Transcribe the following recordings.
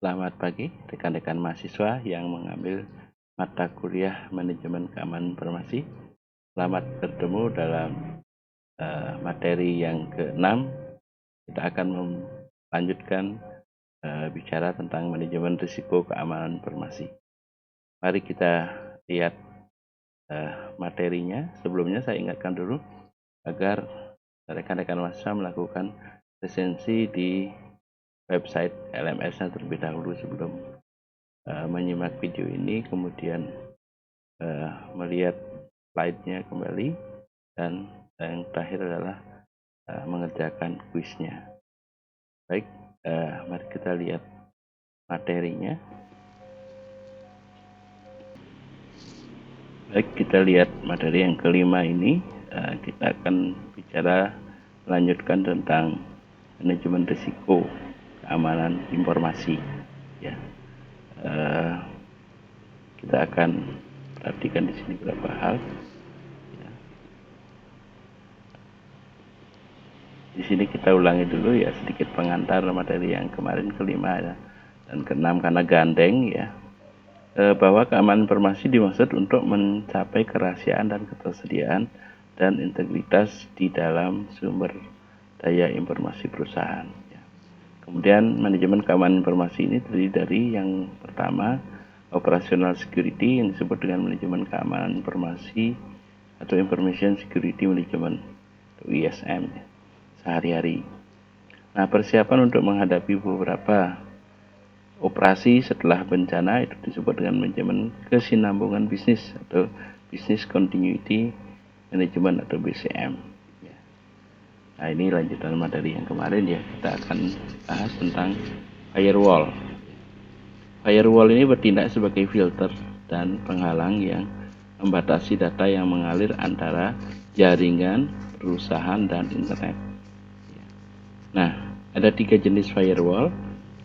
Selamat pagi rekan-rekan mahasiswa yang mengambil mata kuliah Manajemen Keamanan Informasi. Selamat bertemu dalam materi yang ke-6. Kita akan melanjutkan bicara tentang manajemen risiko keamanan informasi. Mari kita lihat materinya. Sebelumnya saya ingatkan dulu agar rekan-rekan mahasiswa melakukan resensi di website LMS-nya terlebih dahulu sebelum menyimak video ini, kemudian melihat slide-nya kembali, dan yang terakhir adalah mengerjakan kuisnya. Baik, mari kita lihat materinya. Baik, kita lihat materi yang kelima ini. Kita akan bicara melanjutkan tentang manajemen risiko keamanan informasi. Ya, kita akan perhatikan di sini beberapa hal. Ya. Di sini kita ulangi dulu ya sedikit pengantar materi yang kemarin kelima ya, dan keenam karena gandeng ya. Bahwa keamanan informasi dimaksud untuk mencapai kerahasiaan dan ketersediaan dan integritas di dalam sumber daya informasi perusahaan. Ya. Kemudian manajemen keamanan informasi ini terdiri dari yang pertama operational security yang disebut dengan manajemen keamanan informasi atau information security management atau ISM ya, sehari-hari. Nah, persiapan untuk menghadapi beberapa operasi setelah bencana itu disebut dengan manajemen kesinambungan bisnis atau business continuity management atau BCM. Nah, ini lanjutan materi yang kemarin ya. Kita akan bahas tentang firewall. Firewall ini bertindak sebagai filter dan penghalang yang membatasi data yang mengalir antara jaringan, perusahaan, dan internet. Nah, ada 3 jenis firewall.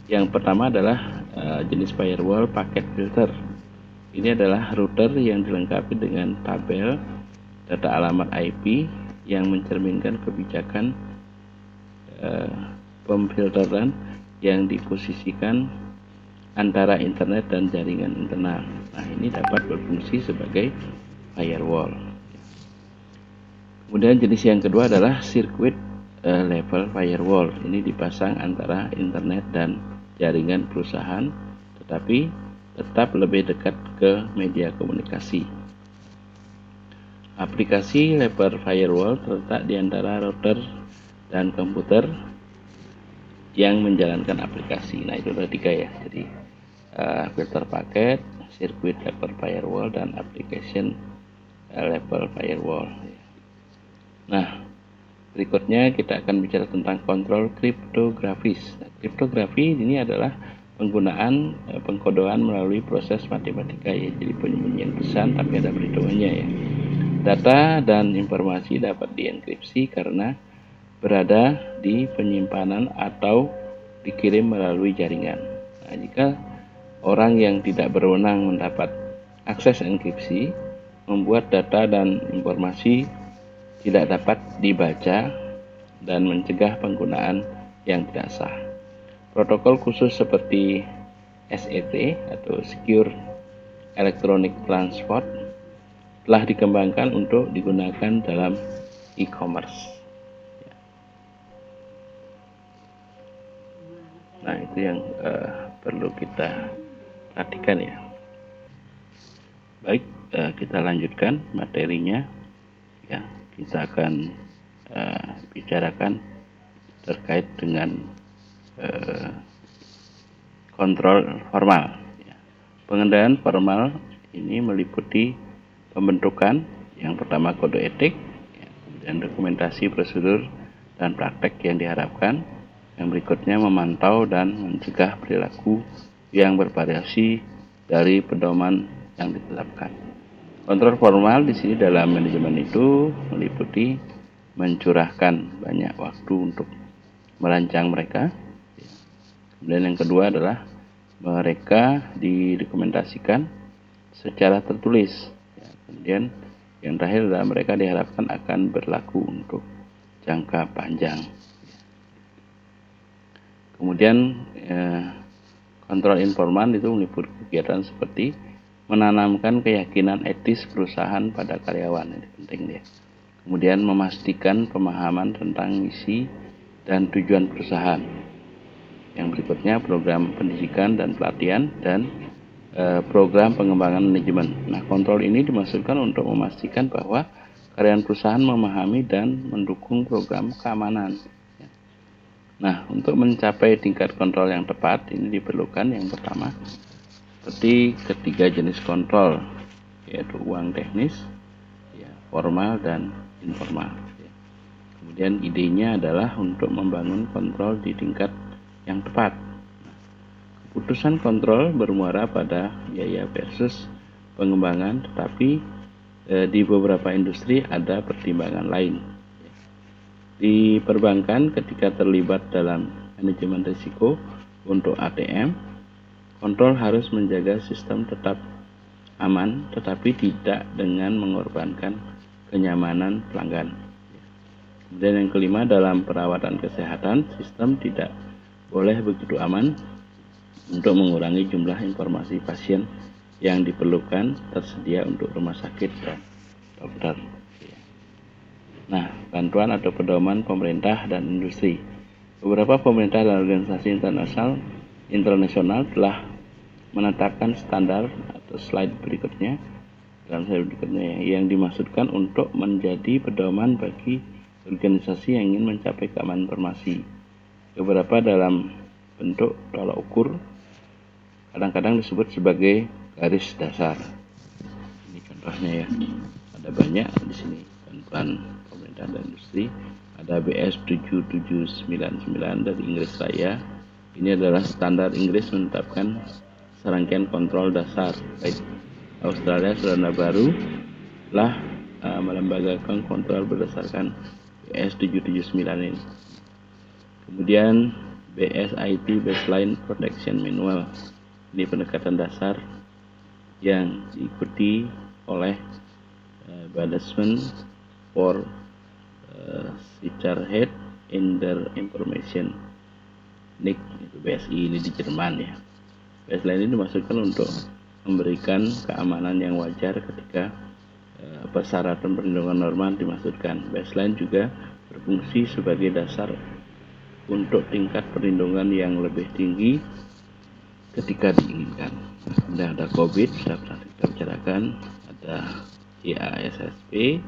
Yang pertama adalah jenis firewall paket filter. Ini adalah router yang dilengkapi dengan tabel data alamat IP yang mencerminkan kebijakan pemfilteran yang diposisikan antara internet dan jaringan internal. Nah, ini dapat berfungsi sebagai firewall. Kemudian jenis yang kedua adalah circuit level firewall. Ini dipasang antara internet dan jaringan perusahaan, tetapi tetap lebih dekat ke media komunikasi. Aplikasi level firewall terletak di antara router dan komputer yang menjalankan aplikasi. Nah, itu ada 3 ya. Jadi filter paket, circuit level firewall, dan application level firewall. Nah, berikutnya kita akan bicara tentang kontrol kriptografis. Nah, kriptografi ini adalah penggunaan pengkodoan melalui proses matematika ya. Jadi penyembunyian pesan tapi ada perhitungannya ya. Data dan informasi dapat dienkripsi karena berada di penyimpanan atau dikirim melalui jaringan. Nah, jika orang yang tidak berwenang mendapat akses enkripsi, membuat data dan informasi tidak dapat dibaca dan mencegah penggunaan yang tidak sah. Protokol khusus seperti SET atau Secure Electronic Transport telah dikembangkan untuk digunakan dalam e-commerce. Nah, itu yang perlu kita perhatikan ya. Baik, kita lanjutkan materinya ya. Kita akan bicarakan terkait dengan kontrol formal. Pengendalian formal ini meliputi pembentukan yang pertama kode etik, kemudian dokumentasi prosedur dan praktek yang diharapkan. Yang berikutnya memantau dan mencegah perilaku yang bervariasi dari pedoman yang ditetapkan. Kontrol formal di sini dalam manajemen itu meliputi mencurahkan banyak waktu untuk merancang mereka. Kemudian yang kedua adalah mereka didokumentasikan secara tertulis. Kemudian yang terakhir adalah mereka diharapkan akan berlaku untuk jangka panjang. Kemudian Kontrol informal itu meliputi kegiatan seperti menanamkan keyakinan etis perusahaan pada karyawan, ini penting ya. Kemudian memastikan pemahaman tentang misi dan tujuan perusahaan. Yang berikutnya program pendidikan dan pelatihan dan program pengembangan manajemen. Nah, kontrol ini dimaksudkan untuk memastikan bahwa karyawan perusahaan memahami dan mendukung program keamanan. Nah, untuk mencapai tingkat kontrol yang tepat, ini diperlukan yang pertama, seperti ketiga jenis kontrol, yaitu uang teknis, ya, formal, dan informal. Ya. Kemudian idenya adalah untuk membangun kontrol di tingkat yang tepat. Keputusan kontrol bermuara pada biaya versus pengembangan, tetapi di beberapa industri ada pertimbangan lain. Di perbankan, ketika terlibat dalam manajemen risiko untuk ATM, kontrol harus menjaga sistem tetap aman, tetapi tidak dengan mengorbankan kenyamanan pelanggan. Dan yang kelima, dalam perawatan kesehatan, sistem tidak boleh begitu aman untuk mengurangi jumlah informasi pasien yang diperlukan tersedia untuk rumah sakit dan dokter. Nah, bantuan atau pedoman pemerintah dan industri. Beberapa pemerintah dan organisasi internasional telah menetapkan standar atau slide berikutnya yang dimaksudkan untuk menjadi pedoman bagi organisasi yang ingin mencapai keamanan informasi. Beberapa dalam bentuk tolak ukur, kadang-kadang disebut sebagai garis dasar. Ini contohnya ya, ada banyak di sini bantuan pemerintah dan industri. Ada BS 7799 dari Inggris Raya. Ini adalah standar Inggris menetapkan serangkaian kontrol dasar. Baik, Australia Selandia Baru telah melembagakan kontrol berdasarkan BS 779 ini. Kemudian BSIT Baseline Protection Manual. Ini pendekatan dasar yang diikuti oleh Balancement for Sicherheit in der Information. NIC itu BSI, ini di Jerman ya. Baseline ini dimaksudkan untuk memberikan keamanan yang wajar ketika persyaratan perlindungan normal dimaksudkan. Baseline juga berfungsi sebagai dasar untuk tingkat perlindungan yang lebih tinggi ketika diinginkan. Kemudian ada COVID, sudah pernah kita bicarakan, ada IASSP,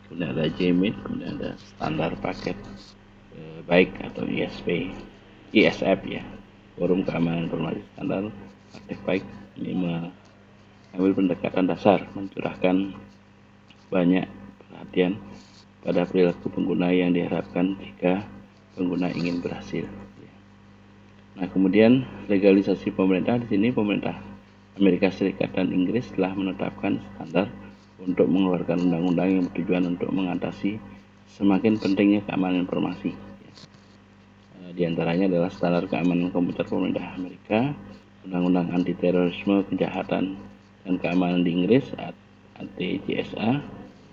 kemudian ada JMIT, kemudian ada standar paket baik atau ISF ya, Forum Keamanan Informasi Standar Paket Baik. Ini mengambil pendekatan dasar, mencurahkan banyak perhatian pada perilaku pengguna yang diharapkan jika pengguna ingin berhasil. Nah, kemudian legalisasi pemerintah, di sini pemerintah Amerika Serikat dan Inggris telah menetapkan standar untuk mengeluarkan undang-undang yang bertujuan untuk mengatasi semakin pentingnya keamanan informasi. Di antaranya adalah standar keamanan komputer pemerintah Amerika, Undang-Undang Anti Terorisme, Kejahatan dan Keamanan di Inggris (ATCSA)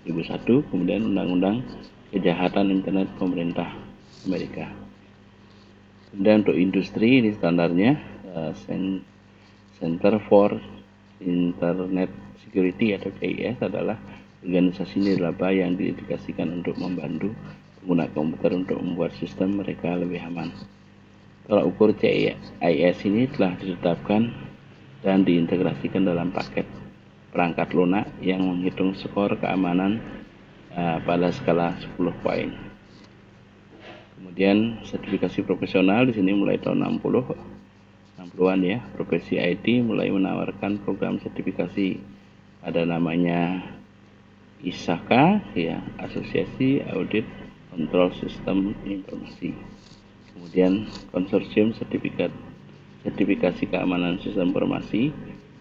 2001, kemudian Undang-Undang Kejahatan Internet Pemerintah Amerika. Kemudian untuk industri, ini standarnya Center for Internet Security atau CIS adalah organisasi nirlaba yang didedikasikan untuk membantu pengguna komputer untuk membuat sistem mereka lebih aman. Tolak ukur CIS ini telah ditetapkan dan diintegrasikan dalam paket perangkat lunak yang menghitung skor keamanan pada skala 10 poin. Kemudian sertifikasi profesional di sini mulai tahun 60-an ya. Profesi IT mulai menawarkan program sertifikasi. Ada namanya ISAKA ya, Asosiasi Audit Kontrol Sistem Informasi. Kemudian konsorsium sertifikasi keamanan sistem informasi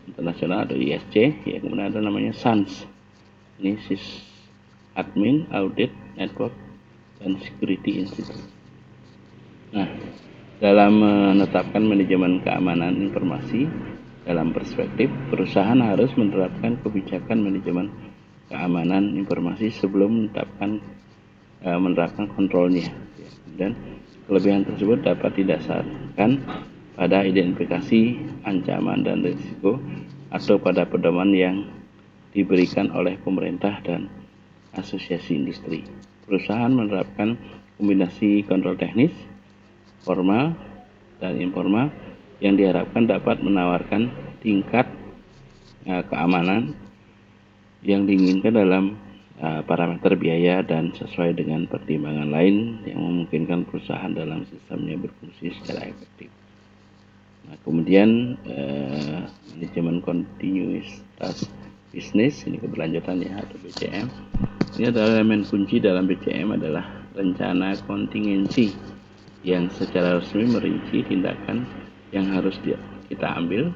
internasional atau ISC ya. Kemudian ada namanya SANS. Ini Admin Audit Network dan Security Institute. Nah, dalam menetapkan manajemen keamanan informasi dalam perspektif perusahaan harus menerapkan kebijakan manajemen keamanan informasi sebelum menerapkan kontrolnya. Dan kelebihan tersebut dapat didasarkan pada identifikasi ancaman dan risiko atau pada pedoman yang diberikan oleh pemerintah dan asosiasi industri. Perusahaan menerapkan kombinasi kontrol teknis, formal, dan informal yang diharapkan dapat menawarkan tingkat keamanan yang diinginkan dalam parameter biaya dan sesuai dengan pertimbangan lain yang memungkinkan perusahaan dalam sistemnya berfungsi secara efektif. Nah, kemudian manajemen kontinuitas bisnis, ini keberlanjutan ya, atau BCM. Ini adalah elemen kunci dalam BCM adalah rencana kontingensi yang secara resmi merinci tindakan yang harus kita ambil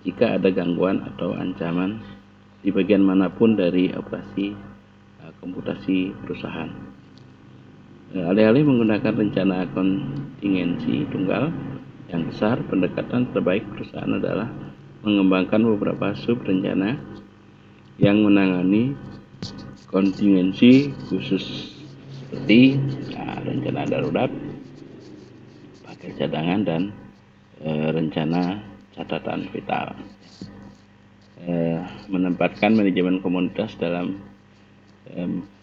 jika ada gangguan atau ancaman di bagian manapun dari operasi komputasi perusahaan. Alih-alih menggunakan rencana kontingensi tunggal yang besar, pendekatan terbaik perusahaan adalah mengembangkan beberapa sub rencana yang menangani kontingensi khusus seperti rencana darurat, paket cadangan, dan rencana catatan vital. Menempatkan manajemen komunitas dalam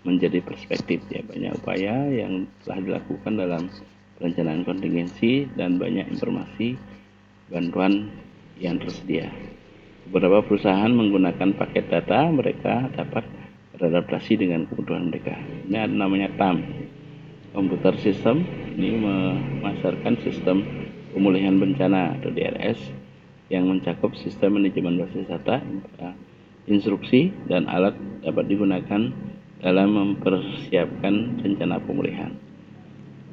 menjadi perspektif ya, banyak upaya yang telah dilakukan dalam perencanaan kontingensi dan banyak informasi bantuan yang tersedia. Beberapa perusahaan menggunakan paket data, mereka dapat beradaptasi dengan kebutuhan mereka. Ini ada namanya TAM, Computer System. Ini memasarkan sistem pemulihan bencana atau DRS yang mencakup sistem manajemen basis data, instruksi, dan alat dapat digunakan dalam mempersiapkan rencana pemulihan.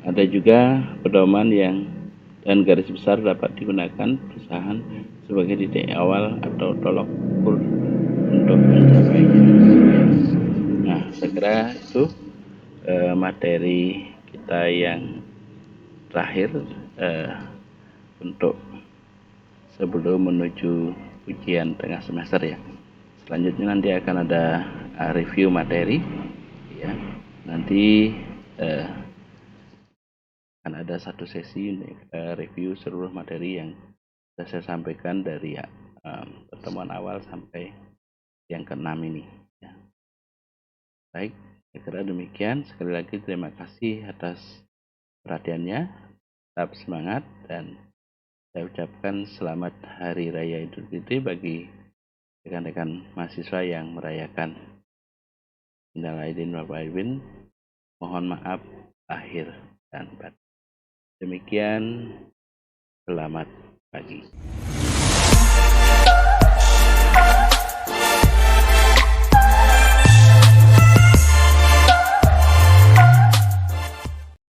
Ada juga pedoman dan garis besar dapat digunakan perusahaan sebagai titik awal atau tolok ukur untuk mencapainya. Nah, segera itu materi kita yang terakhir untuk sebelum menuju ujian tengah semester ya. Selanjutnya nanti akan ada review materi ya. Nanti akan ada satu sesi review seluruh materi yang sudah saya sampaikan dari pertemuan awal sampai yang ke-6 ini ya. Baik, saya kira demikian. Sekali lagi terima kasih atas perhatiannya. Tetap semangat dan saya ucapkan selamat Hari Raya Idul Fitri bagi rekan-rekan mahasiswa yang merayakan. Minal aidin wal faizin. Mohon maaf lahir dan batin. Demikian, selamat pagi.